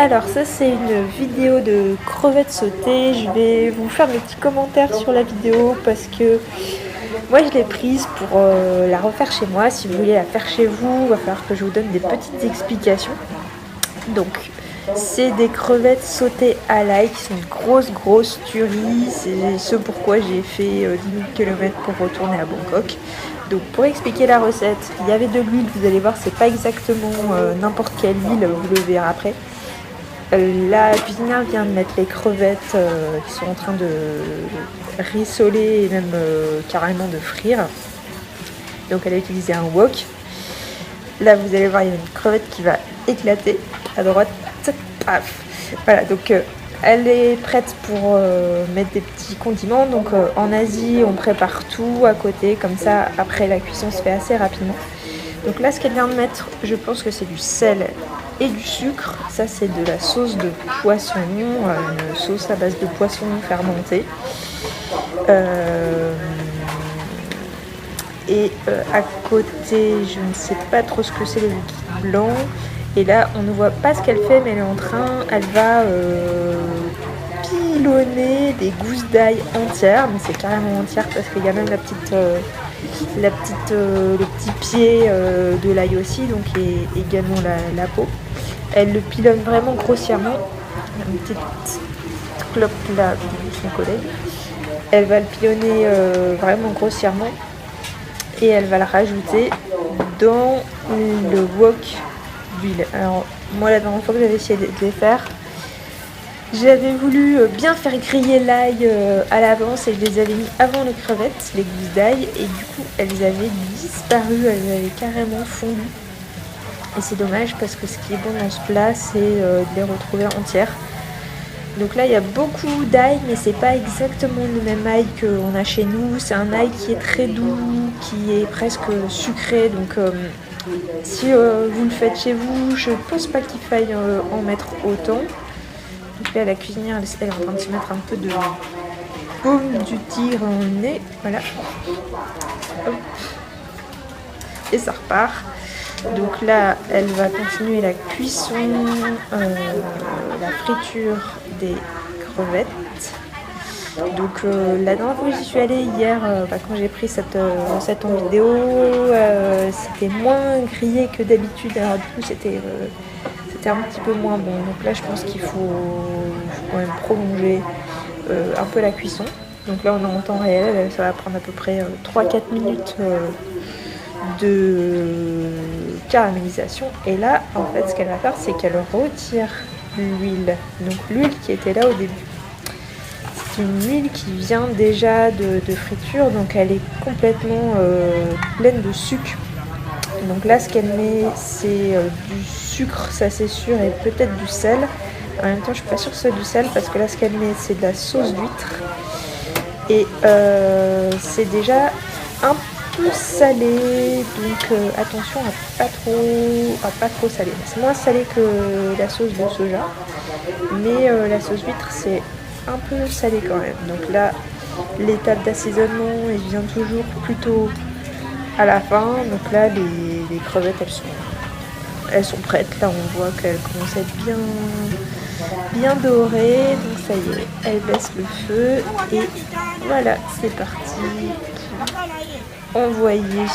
Alors ça c'est une vidéo de crevettes sautées, je vais vous faire mes petits commentaires sur la vidéo parce que moi je l'ai prise pour la refaire chez moi. Si vous voulez la faire chez vous, il va falloir que je vous donne des petites explications. Donc c'est des crevettes sautées à l'ail qui sont une grosse tuerie, c'est ce pourquoi j'ai fait 10 000 km pour retourner à Bangkok. Donc pour expliquer la recette, il y avait de l'huile, vous allez voir c'est pas exactement n'importe quelle huile, vous le verrez après. La cuisinière vient de mettre les crevettes qui sont en train de rissoler et même carrément de frire. Donc elle a utilisé un wok. Là vous allez voir il y a une crevette qui va éclater à droite. Paf. Voilà donc elle est prête pour mettre des petits condiments. Donc en Asie on prépare tout à côté comme ça après la cuisson se fait assez rapidement. Donc là ce qu'elle vient de mettre, je pense que c'est du sel et du sucre. Ça c'est de la sauce de poisson, une sauce à base de poisson fermenté. Et à côté, je ne sais pas trop ce que c'est le liquide blanc. Et là, on ne voit pas ce qu'elle fait, mais elle va pilonner des gousses d'ail entières. Mais c'est carrément entière parce qu'il y a même le petit pied de l'ail aussi, donc et également la peau. Elle le pilonne vraiment grossièrement. Une petite clope là de son collègue. Elle va le pilonner vraiment grossièrement. Et elle va le rajouter dans le wok d'huile. Alors moi la dernière fois que j'avais essayé de les faire, j'avais voulu bien faire griller l'ail à l'avance et je les avais mis avant les crevettes, les gousses d'ail, et du coup elles avaient disparu, elles avaient carrément fondu. Et c'est dommage parce que ce qui est bon dans ce plat c'est de les retrouver entières. Donc là il y a beaucoup d'ail, mais c'est pas exactement le même ail qu'on a chez nous. C'est un ail qui est très doux, qui est presque sucré. Donc si vous le faites chez vous, je pense pas qu'il faille en mettre autant. Donc là la cuisinière elle est en train de se mettre un peu de baume du tigre dans le nez. Voilà. Hop. Et ça repart. Donc là, elle va continuer la cuisson, la friture des crevettes. Donc la dernière fois que j'y suis allée hier, quand j'ai pris cette recette en vidéo, c'était moins grillé que d'habitude. Alors du coup, c'était un petit peu moins bon. Donc là, je pense qu'il faut quand même prolonger un peu la cuisson. Donc là, on est en temps réel, ça va prendre à peu près 3-4 minutes de caramélisation. Et là en fait ce qu'elle va faire c'est qu'elle retire l'huile, donc l'huile qui était là au début, c'est une huile qui vient déjà de friture, donc elle est complètement pleine de sucre. Donc là ce qu'elle met c'est du sucre, ça c'est sûr, et peut-être du sel. En même temps je suis pas sûre que ce soit du sel parce que là ce qu'elle met c'est de la sauce d'huître et c'est déjà un peu salé, donc attention à pas trop salé. C'est moins salé que la sauce de soja, mais la sauce d'huître c'est un peu salé quand même. Donc là l'étape d'assaisonnement elle vient toujours plutôt à la fin. Donc là les crevettes elles sont prêtes. Là on voit qu'elles commencent à être bien dorées, donc ça y est, elle baisse le feu et voilà, c'est parti. Envoyer.